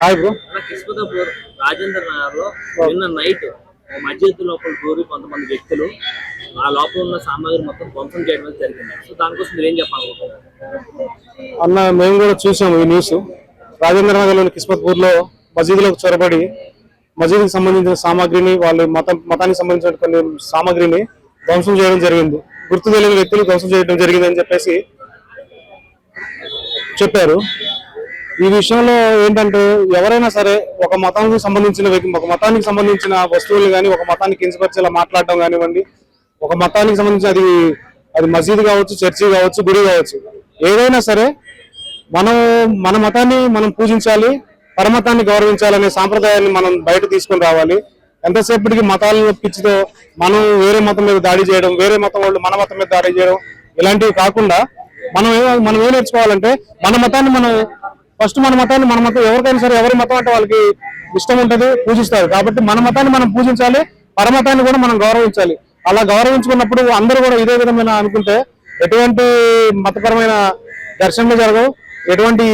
Hi bro. Kismatpur Rajendra Nagar లో నిన్న night మస్జిద్ లోపల దూరి కొంతమంది వ్యక్తులు ఆ లోపల ఉన్న సామాగ్రి మొత్తం ధ్వంసం చేయడం జరిగింది. సో దానికోసం మీరు ఏం చెప్పాలనుకుంటున్నారు? అన్న, మేము కూడా చూసాము ఈ న్యూస్. రాజేంద్ర నగర్ లోని కిస్మత్పూర్ లో మసీదులో చొరబడి మసీదుకి సంబంధించిన సామాగ్రిని, వాళ్ళ మతానికి సంబంధించిన కొన్ని సామాగ్రిని ధ్వంసం చేయడం జరిగింది. గుర్తు తెలియని వ్యక్తులు ధ్వంసం చేయడం జరిగిందని చెప్పేసి చెప్పారు. ఈ విషయంలో ఏంటంటే, ఎవరైనా సరే ఒక మతానికి సంబంధించిన వస్తువులు కానీ, ఒక మతాన్ని కించపరిచేలా మాట్లాడడం కానివ్వండి, ఒక మతానికి సంబంధించిన అది మసీదు కావచ్చు, చర్చి కావచ్చు, గుడి కావచ్చు, ఏదైనా సరే మన మతాన్ని మనం పూజించాలి, పరమతాన్ని గౌరవించాలనే సాంప్రదాయాన్ని మనం బయట తీసుకొని రావాలి. ఎంతసేపటికి మతాలను పిచ్చితో మనం వేరే మతం మీద దాడి చేయడం, వేరే మతం వాళ్ళు మన మతం మీద దాడి చేయడం, ఇలాంటివి కాకుండా మనం ఏం నేర్చుకోవాలంటే, మన మతం ఎవరికైనా సరే ఎవరి మతం అంటే వాళ్ళకి ఇష్టం ఉంటుంది, పూజిస్తారు. కాబట్టి మన మతాన్ని మనం పూజించాలి, పరమతాన్ని కూడా మనం గౌరవించాలి. అలా గౌరవించుకున్నప్పుడు అందరూ కూడా ఇదే విధమైన అనుకుంటే ఎటువంటి మతపరమైన ఘర్షణలు జరగవు, ఎటువంటి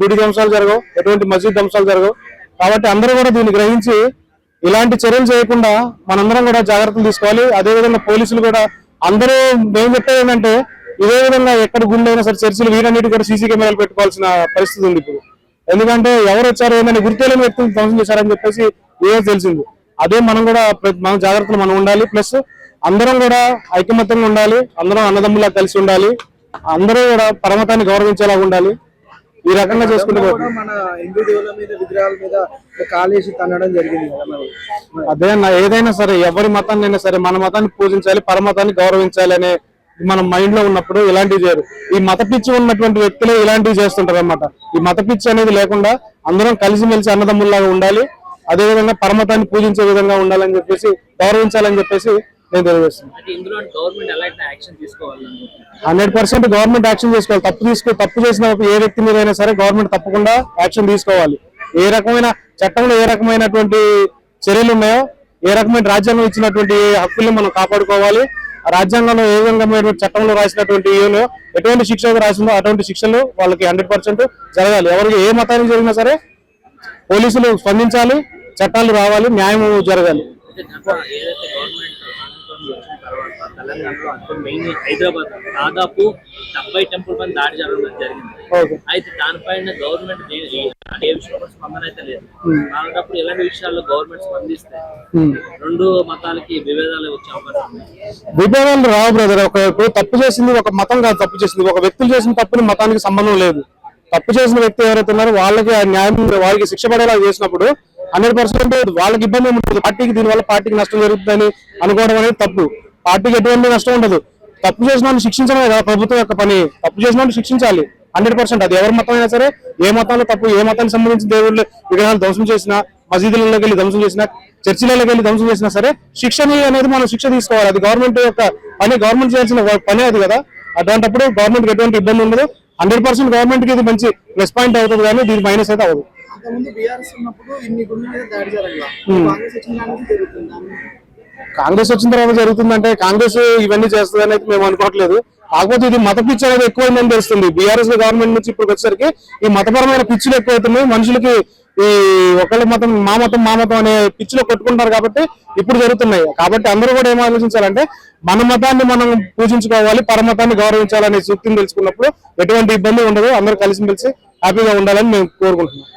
గుడి ధ్వంసాలు జరగవు, ఎటువంటి మసీద్ ధ్వంసాలు జరగవు. కాబట్టి అందరూ కూడా దీన్ని గ్రహించి ఇలాంటి చర్యలు చేయకుండా మనందరం కూడా జాగ్రత్తలు తీసుకోవాలి. అదేవిధంగా పోలీసులు కూడా అందరూ మేము చెప్పేది ఏంటంటే, ఇదే విధంగా ఎక్కడ గుళ్ళు అయినా సరే, చర్చిలు, వీటన్నిటి కూడా సీసీ కెమెరాలు పెట్టుకోవాల్సిన పరిస్థితి ఉంది ఇప్పుడు. ఎందుకంటే ఎవరు వచ్చారు, ఏమైనా గుర్తులేని వ్యక్తులు ధ్వంసం చేశారని చెప్పేసి తెలిసింది. అదే మనం కూడా మన జాగ్రత్తలు మనం ఉండాలి. ప్లస్ అందరం కూడా ఐకమత్యంగా ఉండాలి, అందరం అన్నదమ్ములా కలిసి ఉండాలి, అందరూ కూడా పరమతాన్ని గౌరవించేలా ఉండాలి. ఈ రకంగా చేసుకుంటే మన హిందూ దేవుల మీద, విగ్రహాల మీద కాలేసి తన్నడం జరిగింది కదా. అదే అన్న, ఏదైనా సరే ఎవరి మతాన్ని అయినా సరే మన మతాన్ని పూజించాలి, పరమతాన్ని గౌరవించాలి అనే మన మైండ్ లో ఉన్నప్పుడు ఇలాంటివి చేయరు. ఈ మత పిచ్చి ఉన్నటువంటి వ్యక్తులే ఇలాంటివి చేస్తుంటారు అన్నమాట. ఈ మత పిచ్చి అనేది లేకుండా అందరం కలిసిమెలిసి అన్నదమ్ముల్లాగా ఉండాలి, అదేవిధంగా పరమతాన్ని పూజించే విధంగా ఉండాలని చెప్పేసి, గౌరవించాలని చెప్పేసి నేను తెలియజేస్తున్నాను. 100% గవర్నమెంట్ యాక్షన్ తీసుకోవాలి. తప్పు చేసిన ఏ వ్యక్తి మీద అయినా సరే గవర్నమెంట్ తప్పకుండా యాక్షన్ తీసుకోవాలి. ఏ రకమైన చట్టంలో ఏ రకమైనటువంటి చర్యలు ఉన్నాయో, ఏ రకమైన రాజ్యాంగం ఇచ్చినటువంటి హక్కుల్ని మనం కాపాడుకోవాలి. రాజ్యాంగంలో ఏ విధంగా చట్టంలో రాసినటువంటి ఎటువంటి శిక్ష రాసిందో అటువంటి శిక్షలు వాళ్ళకి 100% జరగాలి. ఎవరికి ఏ మతానికి జరిగినా సరే పోలీసులు స్పందించాలి, చట్టాలు రావాలి, న్యాయం జరగాలి. తెలంగాణలో మెయిన్ హైదరాబాద్ దాదాపు 70 టెంపుల్ పైన దాడి జరగడం జరిగింది. అయితే దానిపైన గవర్నమెంట్ ఏ విషయంలో స్పందన అయితే లేదు. అలాంటప్పుడు ఎలాంటి విషయాల్లో గవర్నమెంట్ స్పందిస్తే రెండు మతాలకి విభేదాలు వచ్చే అవకాశం ఉంది? విభేదాలు రావు బ్రదర్. తప్పు చేసింది ఒక మతం కాదు, తప్పు చేసింది ఒక వ్యక్తులు చేసిన తప్పుని మతానికి సంబంధం లేదు. తప్పు చేసిన వ్యక్తి ఎవరైతే ఉన్నారో వాళ్ళకి ఆ న్యాయం, వాళ్ళకి శిక్ష పడేలా చేసినప్పుడు 100% వాళ్ళకి ఇబ్బంది ఉంటుంది. దీనివల్ల పార్టీకి నష్టం జరుగుతుందని అనుకోవడం అనేది తప్పు. పార్టీకి ఎటువంటి నష్టం ఉండదు. తప్పు చేసిన వాళ్ళు శిక్షించడమే కదా ప్రభుత్వం యొక్క పని. తప్పు చేసిన వాళ్ళు శిక్షించాలి 100%. అది ఎవరి మతం అయినా సరే, ఏ మతాల్లో తప్పు, ఏ మతానికి సంబంధించిన దేవుళ్ళు విగ్రహాలు ధ్వంసం చేసినా, మసీదులలోకి వెళ్ళి ధ్వంసం చేసినా, చర్చిలలోకి వెళ్ళి ధ్వంసం చేసినా సరే శిక్షణ అనేది మనం శిక్ష తీసుకోవాలి. అది గవర్నమెంట్ యొక్క పని, గవర్నమెంట్ చేయాల్సిన పని అది కదా. అటువంటిప్పుడు గవర్నమెంట్ ఎటువంటి ఇబ్బంది ఉండదు. 100% గవర్నమెంట్ కి ఇది మంచి ప్లస్ పాయింట్ అవుతుంది, కానీ దీని మైనస్ అయితే అవ్వదు. కాంగ్రెస్ వచ్చిన తర్వాత జరుగుతుందంటే, కాంగ్రెస్ ఇవన్నీ చేస్తుందని అయితే మేము అనుకోవట్లేదు. కాకపోతే ఇది మత పిచ్చి అనేది ఎక్కువైందని తెలుస్తుంది. బీఆర్ఎస్ గవర్నమెంట్ నుంచి ఇప్పుడు వచ్చేసరికి ఈ మతపరమైన పిచ్చులు ఎక్కువైతున్నాయి. మనుషులకి ఈ ఒకళ్ళ మతం మా మతం అనే పిచ్చిలో కొట్టుకుంటారు కాబట్టి ఇప్పుడు జరుగుతున్నాయి. కాబట్టి అందరూ కూడా ఏం ఆలోచించాలంటే, మన మతాన్ని మనం పూజించుకోవాలి, పరమతాన్ని గౌరవించాలనే సూక్తిని తెలుసుకున్నప్పుడు ఎటువంటి ఇబ్బంది ఉండదు. అందరూ కలిసిమెలిసి హ్యాపీగా ఉండాలని మేము కోరుకుంటున్నాం.